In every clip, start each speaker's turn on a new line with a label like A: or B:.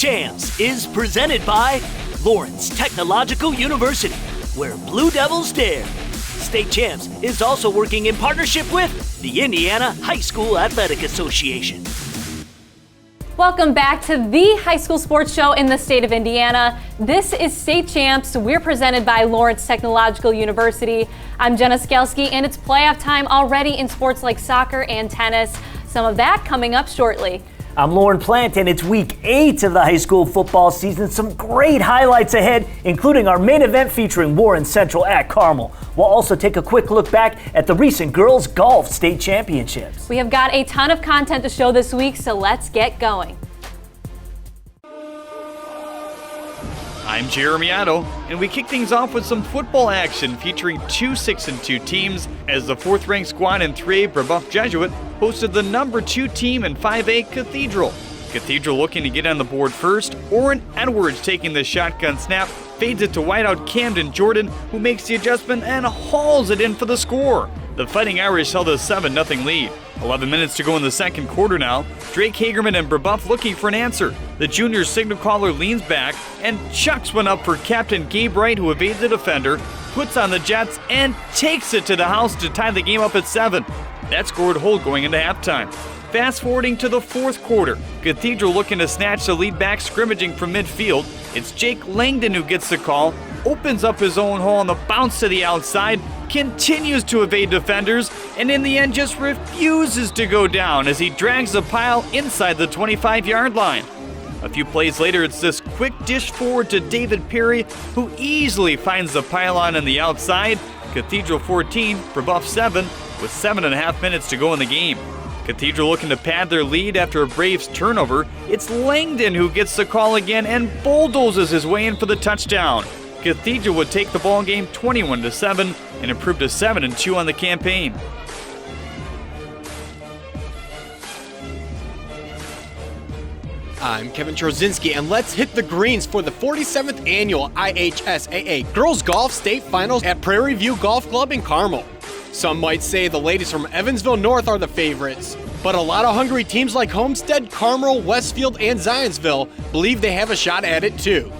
A: CHAMPS is presented by Lawrence Technological University, where Blue Devils dare. State Champs is also working in partnership with the Indiana High School Athletic Association.
B: Welcome back to the high school sports show in the state of Indiana. This is State Champs. We're presented by Lawrence Technological University. I'm Jenna Skalski, and it's playoff time already in sports like soccer and tennis. Some of that coming up shortly.
A: I'm Lauren Plant, and it's week 8 of the high school football season. Some great highlights ahead, including our main event featuring Warren Central at Carmel. We'll also take a quick look back at the recent girls golf state championships.
B: We have got a ton of content to show this week, so let's get going.
C: I'm Jeremy Otto, and we kick things off with some football action featuring two 6-2 teams as the 4th-ranked squad in 3A Brebeuf Jesuit hosted the number 2 team in 5A Cathedral. Cathedral looking to get on the board first. Orrin Edwards taking the shotgun snap, fades it to wideout Camden Jordan, who makes the adjustment and hauls it in for the score. The Fighting Irish held a 7-0 lead. 11 minutes to go in the second quarter now. Drake Hagerman and Brebeuf looking for an answer. The junior signal caller leans back and chucks one up for Captain Gabe Wright, who evades the defender, puts on the Jets, and takes it to the house to tie the game up at 7. That scored hold going into halftime. Fast forwarding to the 4th quarter, Cathedral looking to snatch the lead back scrimmaging from midfield. It's Jake Langdon who gets the call, opens up his own hole on the bounce to the outside, continues to evade defenders, and in the end just refuses to go down as he drags the pile inside the 25-yard line. A few plays later, it's this quick dish forward to David Perry, who easily finds the pylon on the outside. Cathedral 14, Brebeuf 7, with 7.5 minutes to go in the game. Cathedral looking to pad their lead after a Braves turnover. It's Langdon who gets the call again and bulldozes his way in for the touchdown. Cathedral would take the ball game 21-7 and improve to 7-2 on the campaign.
D: I'm Kevin Trozinski, and let's hit the greens for the 47th annual IHSAA Girls Golf State Finals at Prairie View Golf Club in Carmel. Some might say the ladies from Evansville North are the favorites, but a lot of hungry teams like Homestead, Carmel, Westfield, and Zionsville believe they have a shot at it too.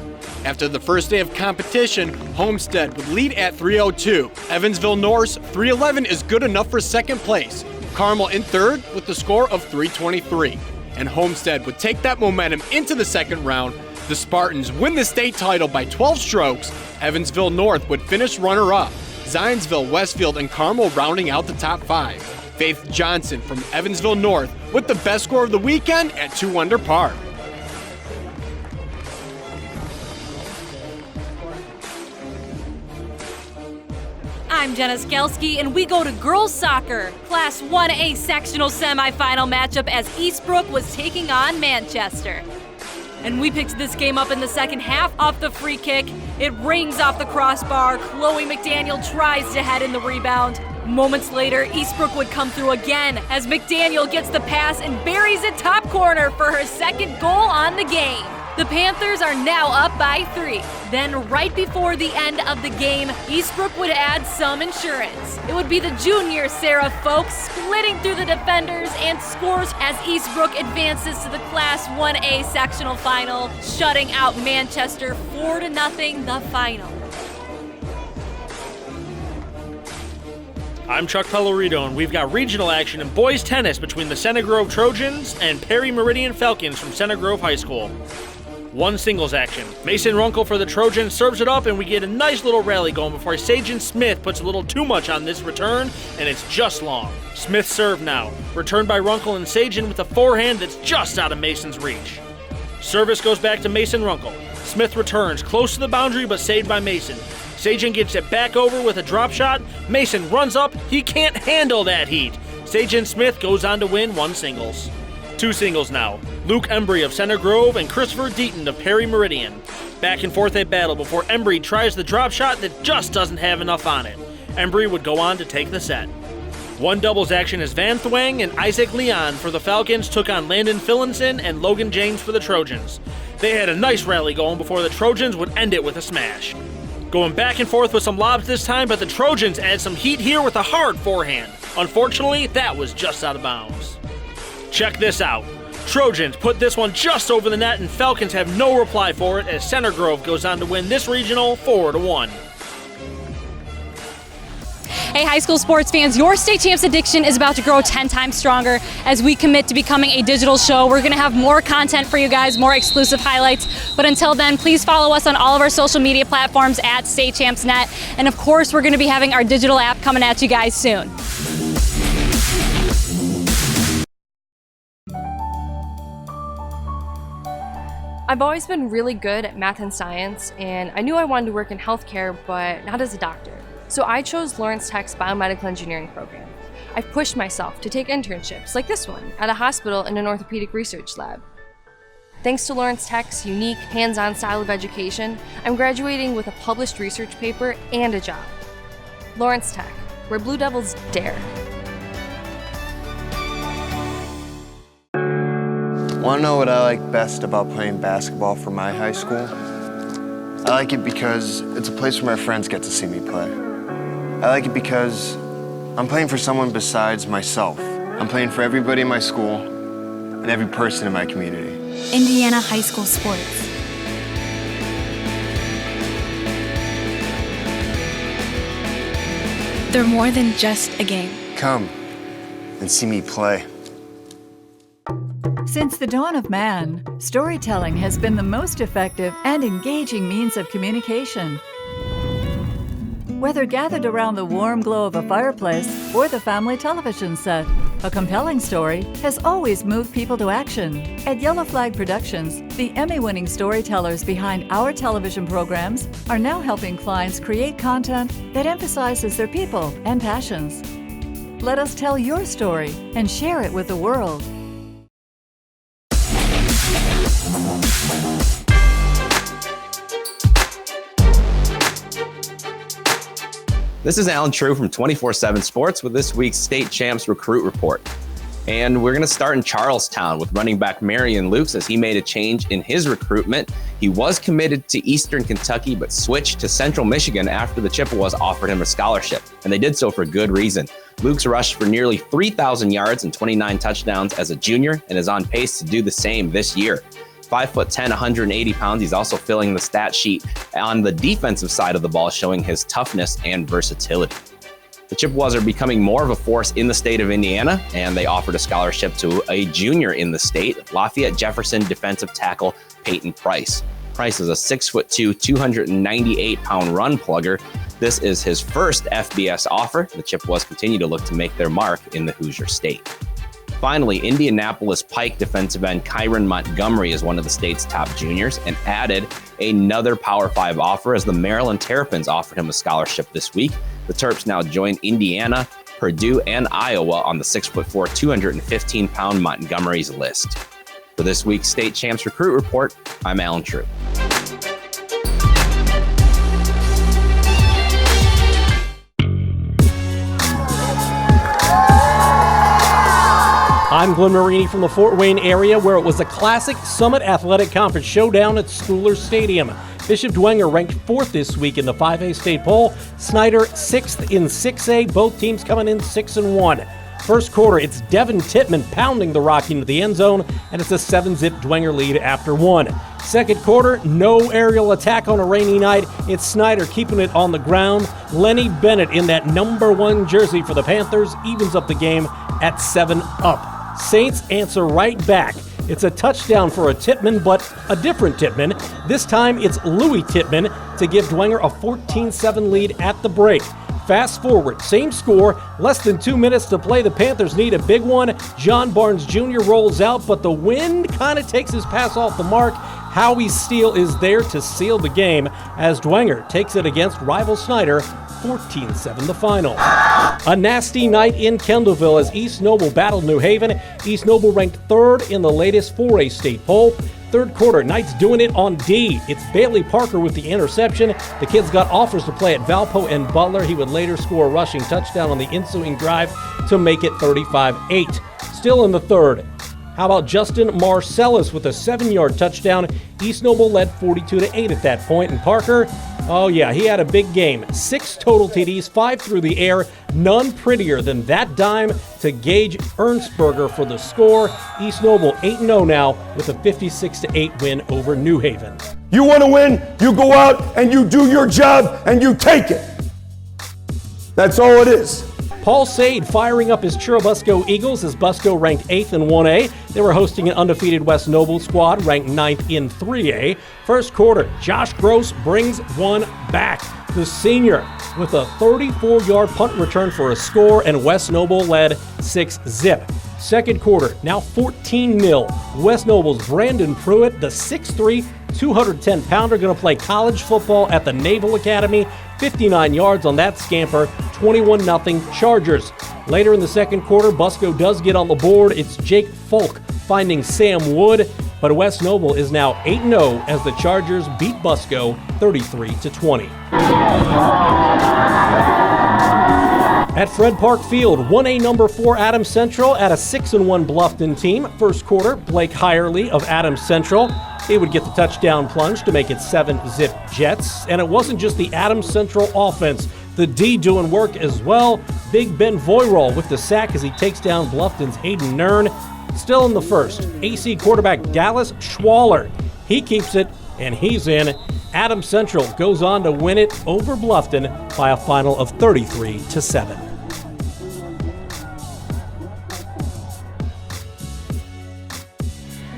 D: After the first day of competition, Homestead would lead at 302. Evansville North's 311 is good enough for second place. Carmel in third with the score of 323. And Homestead would take that momentum into the second round. The Spartans win the state title by 12 strokes. Evansville North would finish runner-up. Zionsville, Westfield, and Carmel rounding out the top 5. Faith Johnson from Evansville North with the best score of the weekend at 2 under par.
B: I'm Jenna Skalski, and we go to girls soccer. Class 1A sectional semifinal matchup as Eastbrook was taking on Manchester. And we picked this game up in the second half off the free kick. It rings off the crossbar. Chloe McDaniel tries to head in the rebound. Moments later, Eastbrook would come through again as McDaniel gets the pass and buries it top corner for her second goal on the game. The Panthers are now up by 3. Then right before the end of the game, Eastbrook would add some insurance. It would be the junior Sarah Folks splitting through the defenders and scores as Eastbrook advances to the Class 1A sectional final, shutting out Manchester 4-0 the final.
E: I'm Chuck Pellerito, and we've got regional action in boys tennis between the Center Grove Trojans and Perry Meridian Falcons from Center Grove High School. One singles action. Mason Runkle for the Trojans serves it up, and we get a nice little rally going before Sagen Smith puts a little too much on this return, and it's just long. Smith serve now. Returned by Runkle and Sagen with a forehand that's just out of Mason's reach. Service goes back to Mason Runkle. Smith returns, close to the boundary but saved by Mason. Sagen gets it back over with a drop shot. Mason runs up. He can't handle that heat. Sagen Smith goes on to win one singles. Two singles now. Luke Embry of Center Grove and Christopher Deaton of Perry Meridian. Back and forth they battle before Embry tries the drop shot that just doesn't have enough on it. Embry would go on to take the set. One doubles action as Van Thwang and Isaac Leon for the Falcons took on Landon Phillinson and Logan James for the Trojans. They had a nice rally going before the Trojans would end it with a smash. Going back and forth with some lobs this time, but the Trojans add some heat here with a hard forehand. Unfortunately, that was just out of bounds. Check this out. Trojans put this one just over the net, and Falcons have no reply for it as Center Grove goes on to win this regional 4-1.
B: Hey, high school sports fans, your state champs addiction is about to grow 10 times stronger as we commit to becoming a digital show. We're going to have more content for you guys, more exclusive highlights. But until then, please follow us on all of our social media platforms at StateChampsNet. And of course, we're going to be having our digital app coming at you guys soon.
F: I've always been really good at math and science, and I knew I wanted to work in healthcare, but not as a doctor. So I chose Lawrence Tech's biomedical engineering program. I've pushed myself to take internships, like this one, at a hospital in an orthopedic research lab. Thanks to Lawrence Tech's unique, hands-on style of education, I'm graduating with a published research paper and a job. Lawrence Tech, where Blue Devils dare.
G: Want to know what I like best about playing basketball for my high school? I like it because it's a place where my friends get to see me play. I like it because I'm playing for someone besides myself. I'm playing for everybody in my school and every person in my community.
H: Indiana high school sports. They're more than just a game.
G: Come and see me play.
I: Since the dawn of man, storytelling has been the most effective and engaging means of communication. Whether gathered around the warm glow of a fireplace or the family television set, a compelling story has always moved people to action. At Yellow Flag Productions, the Emmy-winning storytellers behind our television programs are now helping clients create content that emphasizes their people and passions. Let us tell your story and share it with the world.
J: This is Alan True from 24/7 Sports with this week's State Champs Recruit Report. And we're going to start in Charlestown with running back Marion Lukes as he made a change in his recruitment. He was committed to Eastern Kentucky, but switched to Central Michigan after the Chippewas offered him a scholarship, and they did so for good reason. Lukes rushed for nearly 3,000 yards and 29 touchdowns as a junior and is on pace to do the same this year. 5'10", 180 pounds. He's also filling the stat sheet on the defensive side of the ball, showing his toughness and versatility. The Chippewas are becoming more of a force in the state of Indiana, and they offered a scholarship to a junior in the state, Lafayette Jefferson defensive tackle Peyton Price. Price is a 6'2", 298-pound run plugger. This is his first FBS offer. The Chippewas continue to look to make their mark in the Hoosier State. Finally, Indianapolis Pike defensive end Kyron Montgomery is one of the state's top juniors and added another Power 5 offer as the Maryland Terrapins offered him a scholarship this week. The Terps now join Indiana, Purdue, and Iowa on the 6'4", 215-pound Montgomery's list. For this week's State Champs Recruit Report, I'm Alan True.
K: I'm Glenn Marini from the Fort Wayne area, where it was a classic Summit Athletic Conference showdown at Schooler Stadium. Bishop Dwenger ranked 4th this week in the 5A state poll. Snyder 6th in 6A, both teams coming in 6-1. First quarter, it's Devin Tittman pounding the rock into the end zone, and it's a 7-zip Dwenger lead after 1. Second quarter, no aerial attack on a rainy night. It's Snyder keeping it on the ground. Lenny Bennett in that number 1 jersey for the Panthers evens up the game at 7-up. Saints answer right back. It's a touchdown for a Tittman, but a different Tittman. This time it's Louis Tittman to give Dwenger a 14-7 lead at the break. Fast forward, same score, less than 2 minutes to play. The Panthers need a big one. John Barnes Jr. rolls out, but the wind kind of takes his pass off the mark. Howie Steele is there to seal the game as Dwenger takes it against rival Snyder, 14-7 the final. A nasty night in Kendallville as East Noble battled New Haven. East Noble ranked 3rd in the latest 4A state poll. Third quarter, Knights doing it on D. It's Bailey Parker with the interception. The kids got offers to play at Valpo and Butler. He would later score a rushing touchdown on the ensuing drive to make it 35-8. Still in the third, how about Justin Marcellus with a 7-yard touchdown? East Noble led 42-8 at that point, and Parker, Oh yeah, he had a big game. 6 total TDs, 5 through the air. None prettier than that dime to Gage Ernstberger for the score. East Noble 8-0 now with a 56-8 win over New Haven.
L: You want to win, you go out and you do your job and you take it. That's all it is.
K: Paul Sade firing up his Churubusco Eagles as Busco ranked 8th in 1A. They were hosting an undefeated West Noble squad ranked 9th in 3A. First quarter, Josh Gross brings one back. The senior with a 34-yard punt return for a score, and West Noble led 6-zip. Second quarter, now 14-0. West Noble's Brandon Pruitt, the 6'3", 210-pounder, going to play college football at the Naval Academy. 59 yards on that scamper, 21-0 Chargers. Later in the second quarter, Busco does get on the board. It's Jake Folk finding Sam Wood, but West Noble is now 8-0 as the Chargers beat Busco 33-20. At Fred Park Field, 1A number 4 Adams Central at a 6-1 Bluffton team. First quarter, Blake Hirely of Adams Central. He would get the touchdown plunge to make it 7-zip Jets. And it wasn't just the Adams Central offense. The D doing work as well. Big Ben Voirol with the sack as he takes down Bluffton's Hayden Nern. Still in the first, AC quarterback Dallas Schwaller. He keeps it, and he's in. Adams Central goes on to win it over Bluffton by a final of 33-7.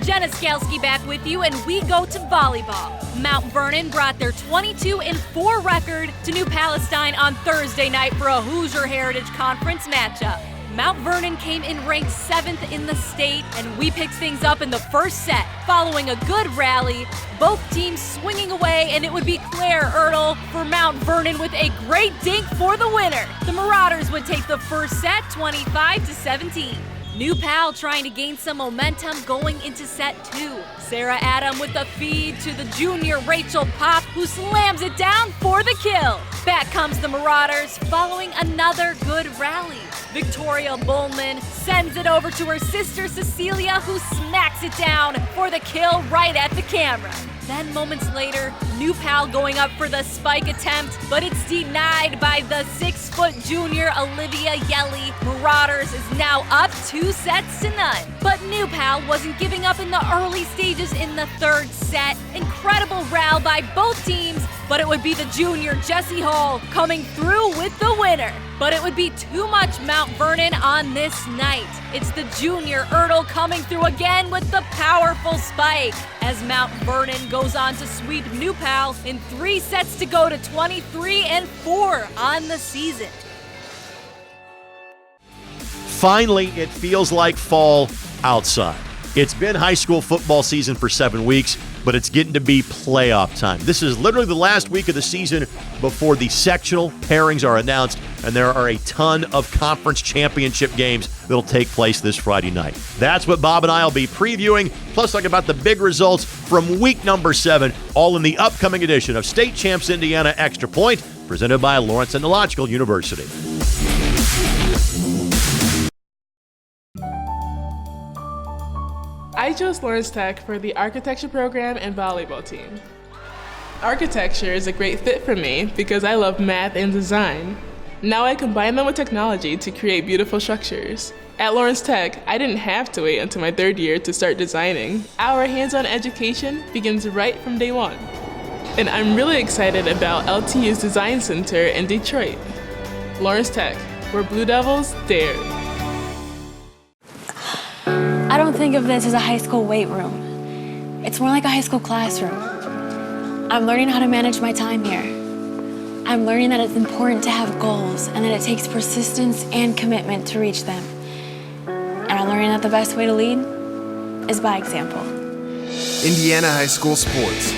B: Jenna Skalski back with you, and we go to volleyball. Mount Vernon brought their 22-4 record to New Palestine on Thursday night for a Hoosier Heritage Conference matchup. Mount Vernon came in ranked 7th in the state, and we picked things up in the first set. Following a good rally, both teams swinging away, and it would be Claire Ertl for Mount Vernon with a great dink for the winner. The Marauders would take the first set 25-17. New Pal trying to gain some momentum going into set 2. Sarah Adam with the feed to the junior Rachel Pop, who slams it down for the kill. Back comes the Marauders following another good rally. Victoria Bowman sends it over to her sister Cecilia, who smacks it down for the kill right at the camera. Then moments later, New Pal going up for the spike attempt, but it's denied by the 6-foot junior Olivia Yelly. Marauders is now up 2-0. But New Pal wasn't giving up in the early stages in the third set. Incredible row by both teams, but it would be the junior Jessie Hall coming through with the winner. But it would be too much Mount Vernon on this night. It's the junior Ertl coming through again with the powerful spike, as Mount Vernon goes on to sweep New Pal in 3 sets to go to 23-4 on the season.
M: Finally, it feels like fall outside. It's been high school football season for 7 weeks, but it's getting to be playoff time. This is literally the last week of the season before the sectional pairings are announced, and there are a ton of conference championship games that'll take place this Friday night. That's what Bob and I will be previewing, plus talk about the big results from week number 7, all in the upcoming edition of State Champs Indiana Extra Point, presented by Lawrence Ethnological University.
N: I chose Lawrence Tech for the architecture program and volleyball team. Architecture is a great fit for me because I love math and design. Now I combine them with technology to create beautiful structures. At Lawrence Tech, I didn't have to wait until my 3rd year to start designing. Our hands-on education begins right from day 1. And I'm really excited about LTU's Design Center in Detroit. Lawrence Tech, where Blue Devils dare.
H: I don't think of this as a high school weight room. It's more like a high school classroom. I'm learning how to manage my time here. I'm learning that it's important to have goals and that it takes persistence and commitment to reach them. And I'm learning that the best way to lead is by example.
G: Indiana High School Sports.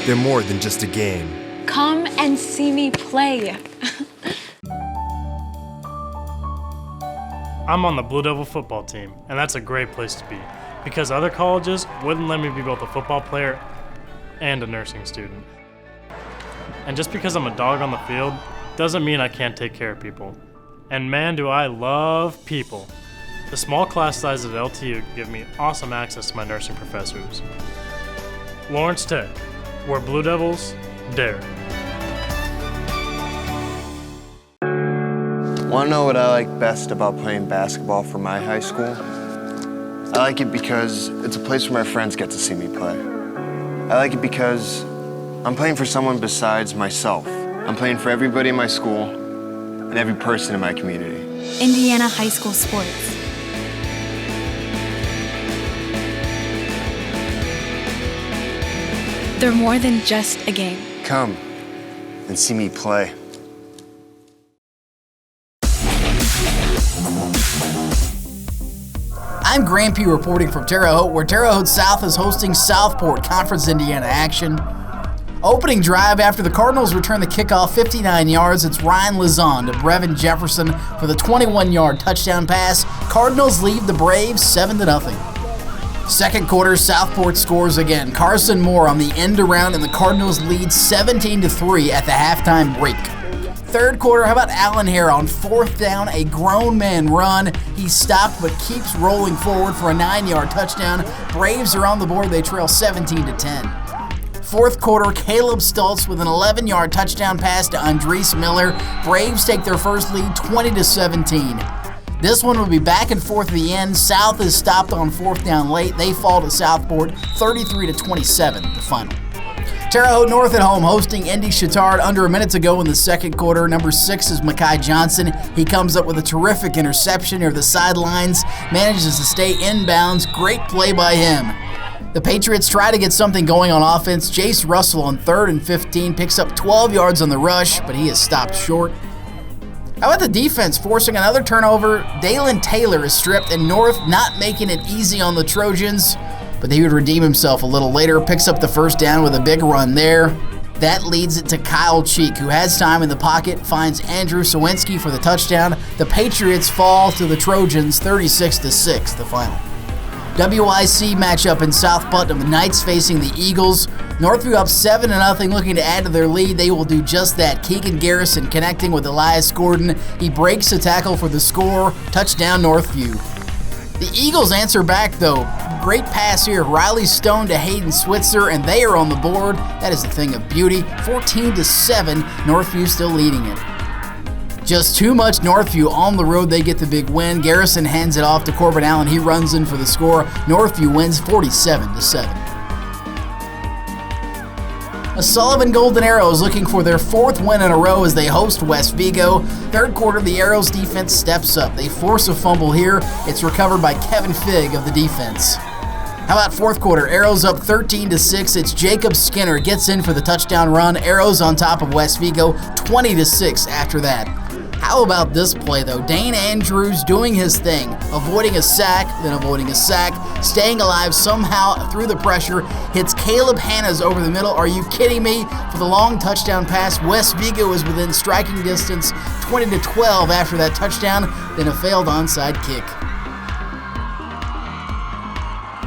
G: They're more than just a game.
H: Come and see me play.
O: I'm on the Blue Devil football team, and that's a great place to be because other colleges wouldn't let me be both a football player and a nursing student. And just because I'm a dog on the field doesn't mean I can't take care of people. And man, do I love people. The small class sizes at LTU give me awesome access to my nursing professors. Lawrence Tech, where Blue Devils dare.
G: Want to know what I like best about playing basketball for my high school? I like it because it's a place where my friends get to see me play. I like it because I'm playing for someone besides myself. I'm playing for everybody in my school and every person in my community.
H: Indiana high school sports. They're more than just a game.
G: Come and see me play.
P: I'm Graham P. reporting from Terre Haute, where Terre Haute South is hosting Southport Conference Indiana action. Opening drive after the Cardinals return the kickoff 59 yards, it's Ryan Lazon to Brevin Jefferson for the 21-yard touchdown pass. Cardinals lead the Braves 7-0. Second quarter, Southport scores again. Carson Moore on the end around, and the Cardinals lead 17-3 at the halftime break. Third quarter, how about Allen Hare on fourth down, a grown man run. He's stopped but keeps rolling forward for a 9-yard touchdown. Braves are on the board. They trail 17-10. Fourth quarter, Caleb Stultz with an 11-yard touchdown pass to Andres Miller. Braves take their first lead 20-17. This one will be back and forth at the end. South is stopped on fourth down late. They fall to Southport 33-27, the final. Terre Haute North at home hosting Indy Chittard under a minute to go in the second quarter. Number 6 is Mekhi Johnson. He comes up with a terrific interception near the sidelines, manages to stay inbounds. Great play by him. The Patriots try to get something going on offense. Jace Russell on 3rd and 15 picks up 12 yards on the rush, but he is stopped short. How about the defense forcing another turnover? Dalen Taylor is stripped, and North not making it easy on the Trojans, but he would redeem himself a little later, picks up the first down with a big run there. That leads it to Kyle Cheek, who has time in the pocket, finds Andrew Sawinski for the touchdown. The Patriots fall to the Trojans 36-6, the final. WIC matchup in South Putnam, the Knights facing the Eagles. Northview up 7-0, looking to add to their lead. They will do just that. Keegan Garrison connecting with Elias Gordon. He breaks a tackle for the score. Touchdown Northview. The Eagles answer back though. Great pass here. Riley Stone to Hayden Switzer, and they are on the board. That is a thing of beauty. 14-7, Northview still leading it. Just too much Northview on the road. They get the big win. Garrison hands it off to Corbin Allen. He runs in for the score. Northview wins 47-7. The Sullivan Golden Arrows looking for their 4th win in a row as they host West Vigo. Third quarter, the Arrows defense steps up. They force a fumble here. It's recovered by Kevin Figg of the defense. How about fourth quarter? Arrows up 13-6. It's Jacob Skinner gets in for the touchdown run. Arrows on top of West Vigo 20-6 after that. How about this play, though? Dane Andrews doing his thing, avoiding a sack, then avoiding a sack, staying alive somehow through the pressure, hits Caleb Hannas over the middle. Are you kidding me? For the long touchdown pass, West Vigo is within striking distance, 20-12 after that touchdown, then a failed onside kick.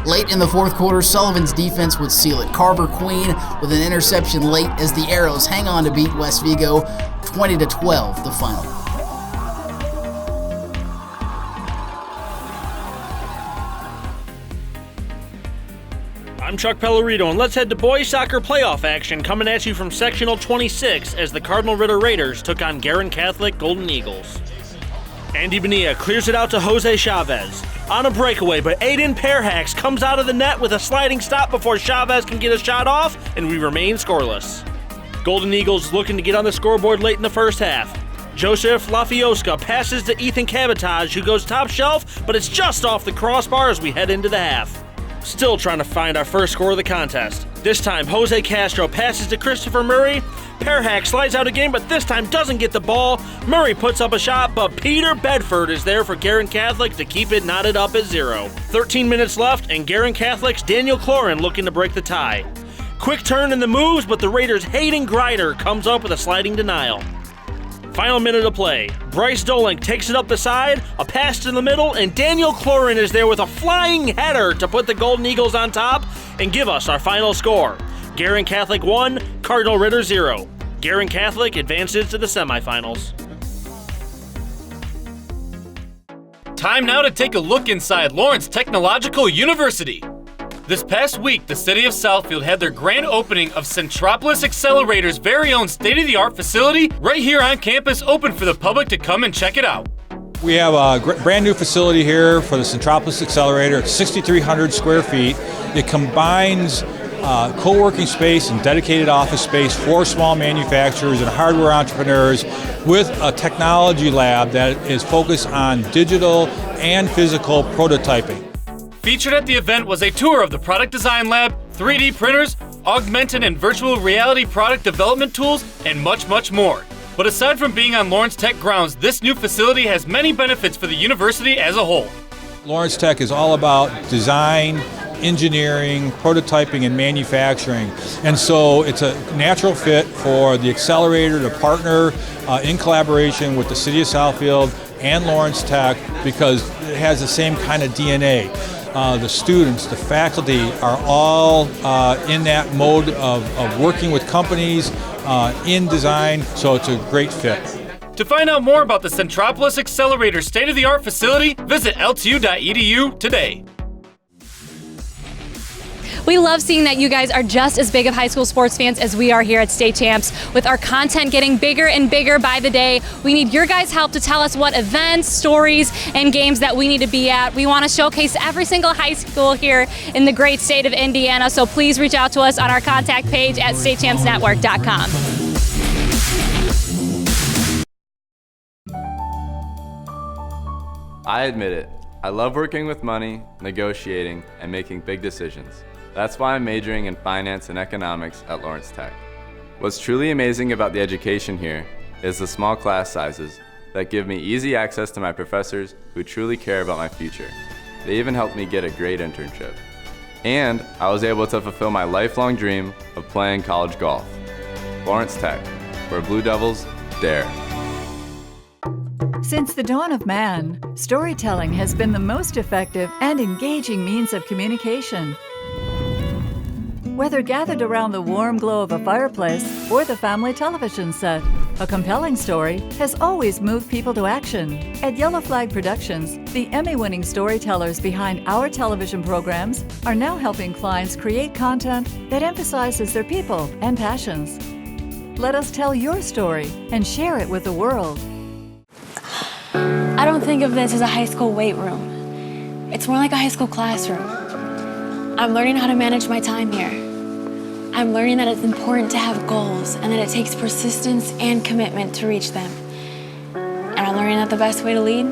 P: Late in the fourth quarter, Sullivan's defense would seal it. Carver Queen with an interception late as the Arrows hang on to beat West Vigo, 20-12, the final.
E: I'm Chuck Pellerito, and let's head to boys soccer playoff action coming at you from Sectional 26 as the Cardinal Ritter Raiders took on Guerin Catholic Golden Eagles. Andy Bonilla clears it out to Jose Chavez on a breakaway, but Aiden Perhax comes out of the net with a sliding stop before Chavez can get a shot off, and we remain scoreless. Golden Eagles looking to get on the scoreboard late in the first half. Joseph Lafioska passes to Ethan Cabotage, who goes top shelf, but it's just off the crossbar as we head into the half. Still trying to find our first score of the contest. This time, Jose Castro passes to Christopher Murray. Perhack slides out again, but this time doesn't get the ball. Murray puts up a shot, but Peter Bedford is there for Guerin Catholic to keep it knotted up at 0. 13 minutes left, and Guerin Catholic's Daniel Cloran looking to break the tie. Quick turn in the moves, but the Raiders' Hayden Grider comes up with a sliding denial. Final minute of play. Bryce Dolink takes it up the side, a pass to the middle, and Daniel Cloran is there with a flying header to put the Golden Eagles on top and give us our final score. Guerin Catholic 1, Cardinal Ritter 0. Guerin Catholic advances to the semifinals.
Q: Time now to take a look inside Lawrence Technological University. This past week, the city of Southfield had their grand opening of Centropolis Accelerator's very own state-of-the-art facility right here on campus, open for the public to come and check it out.
R: We have a brand new facility here for the Centropolis Accelerator. It's 6,300 square feet. It combines co-working space and dedicated office space for small manufacturers and hardware entrepreneurs with a technology lab that is focused on digital and physical prototyping.
Q: Featured at the event was a tour of the product design lab, 3D printers, augmented and virtual reality product development tools, and much, much more. But aside from being on Lawrence Tech grounds, this new facility has many benefits for the university as a whole.
R: Lawrence Tech is all about design, engineering, prototyping, and manufacturing. And so it's a natural fit for the accelerator to partner in collaboration with the City of Southfield and Lawrence Tech because it has the same kind of DNA. The students, the faculty are all in that mode of working with companies in design, so it's a great fit.
Q: To find out more about the Centropolis Accelerator state-of-the-art facility, visit ltu.edu today.
B: We love seeing that you guys are just as big of high school sports fans as we are here at State Champs. With our content getting bigger and bigger by the day, we need your guys' help to tell us what events, stories, and games that we need to be at. We want to showcase every single high school here in the great state of Indiana, so please reach out to us on our contact page at statechampsnetwork.com.
S: I admit it, I love working with money, negotiating, and making big decisions. That's why I'm majoring in finance and economics at Lawrence Tech. What's truly amazing about the education here is the small class sizes that give me easy access to my professors who truly care about my future. They even helped me get a great internship. And I was able to fulfill my lifelong dream of playing college golf. Lawrence Tech, where Blue Devils dare.
I: Since the dawn of man, storytelling has been the most effective and engaging means of communication. Whether gathered around the warm glow of a fireplace or the family television set, a compelling story has always moved people to action. At Yellow Flag Productions, the Emmy-winning storytellers behind our television programs are now helping clients create content that emphasizes their people and passions. Let us tell your story and share it with the world.
H: I don't think of this as a high school weight room. It's more like a high school classroom. I'm learning how to manage my time here. I'm learning that it's important to have goals and that it takes persistence and commitment to reach them. And I'm learning that the best way to lead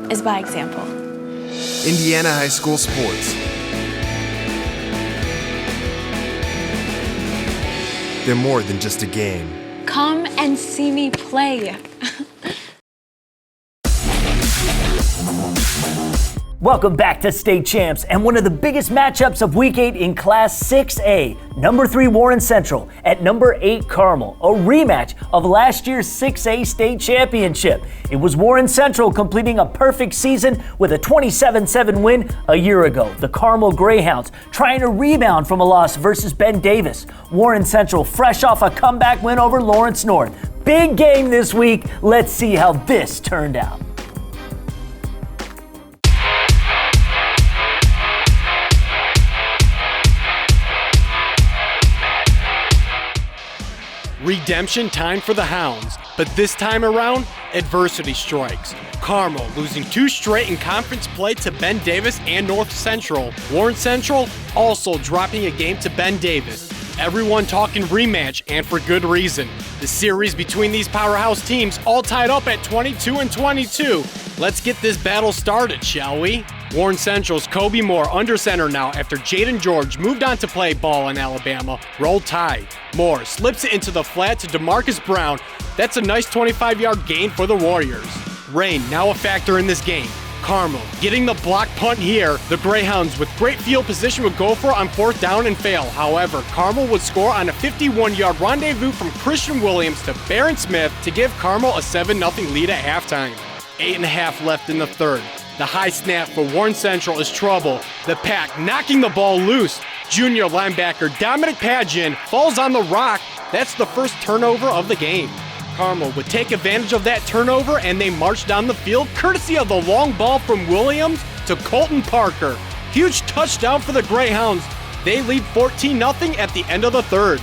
H: is by example.
G: Indiana high school sports. They're more than just a game.
H: Come and see me play.
A: Welcome back to State Champs and one of the biggest matchups of Week 8 in Class 6A. Number 3 Warren Central at number 8 Carmel, a rematch of last year's 6A state championship. It was Warren Central completing a perfect season with a 27-7 win a year ago. The Carmel Greyhounds trying to rebound from a loss versus Ben Davis. Warren Central fresh off a comeback win over Lawrence North. Big game this week. Let's see how this turned out.
D: Redemption time for the Hounds, but this time around, adversity strikes. Carmel losing 2 straight in conference play to Ben Davis and North Central. Warren Central also dropping a game to Ben Davis. Everyone talking rematch, and for good reason. The series between these powerhouse teams all tied up at 22-22. Let's get this battle started, shall we? Warren Central's Kobe Moore under center now after Jaden George moved on to play ball in Alabama. Roll Tide. Moore slips it into the flat to DeMarcus Brown. That's a nice 25-yard gain for the Warriors. Rain now a factor in this game. Carmel getting the block punt here. The Greyhounds with great field position would go for it on 4th down and fail. However, Carmel would score on a 51-yard rendezvous from Christian Williams to Barron Smith to give Carmel a 7-0 lead at halftime. 8.5 left in the third. The high snap for Warren Central is trouble. The Pack knocking the ball loose. Junior linebacker Dominic Pagin falls on the rock. That's the first turnover of the game. Carmel would take advantage of that turnover and they march down the field courtesy of the long ball from Williams to Colton Parker. Huge touchdown for the Greyhounds. They lead 14-0 at the end of the third.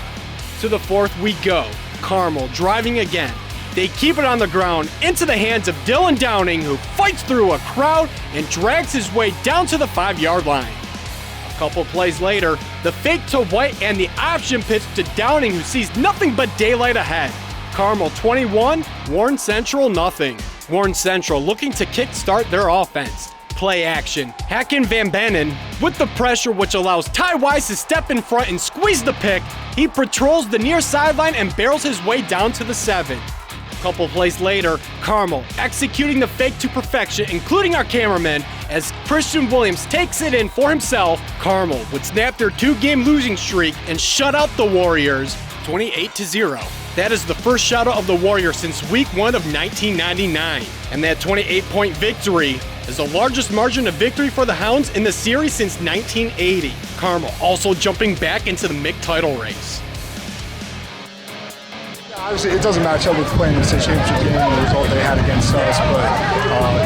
D: To the fourth we go. Carmel driving again. They keep it on the ground into the hands of Dylan Downing, who fights through a crowd and drags his way down to the 5-yard line. A couple plays later, the fake to White and the option pitch to Downing, who sees nothing but daylight ahead. Carmel 21, Warren Central nothing. Warren Central looking to kickstart their offense. Play action. Hacken Van Bennen with the pressure, which allows Ty Wise to step in front and squeeze the pick. He patrols the near sideline and barrels his way down to the 7. A couple plays later, Carmel executing the fake to perfection, including our cameraman, as Christian Williams takes it in for himself. Carmel would snap their 2-game losing streak and shut out the Warriors 28-0. That is the first shutout of the Warriors since week 1 of 1999. And that 28-point victory is the largest margin of victory for the Hounds in the series since 1980. Carmel also jumping back into the MIC title race.
T: Obviously, it doesn't match up with playing in the state championship game and the result they had against us, but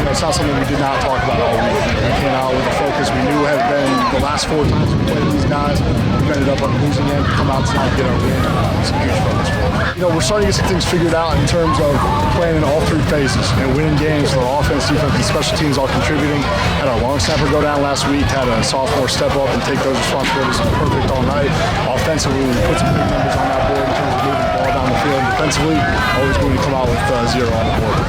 T: it's not something we did not talk about all week. We came out with a focus we knew had been the last 4 times we played these guys. We ended up losing it, come out tonight and get our win. It's a huge focus for us. We're starting to get some things figured out in terms of playing in all 3 phases and winning games with our offense, defense, and special teams all contributing. Had our long snapper go down last week, had a sophomore step up and take those responsibilities perfect all night. Offensively, we put some big numbers on that board in terms of moving the ball down the field. Defensively, always going to come out with 0 on the board.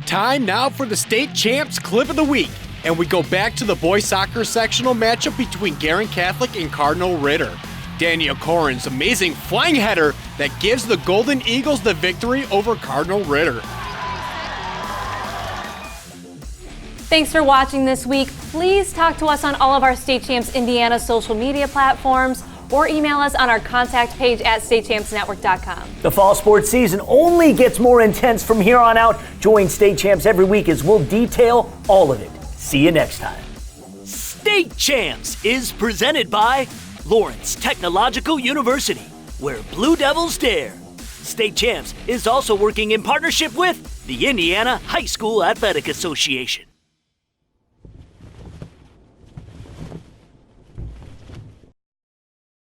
D: Time now for the state champs clip of the week, and we go back to the boys soccer sectional matchup between Guerin Catholic and Cardinal Ritter. Daniel Corrin's amazing flying header that gives the Golden Eagles the victory over Cardinal Ritter.
U: Thanks for watching this week. Please talk to us on all of our State Champs Indiana social media platforms or email us on our contact page at statechampsnetwork.com.
A: The fall sports season only gets more intense from here on out. Join State Champs every week as we'll detail all of it. See you next time.
V: State Champs is presented by Lawrence Technological University, where Blue Devils dare. State Champs is also working in partnership with the Indiana High School Athletic Association.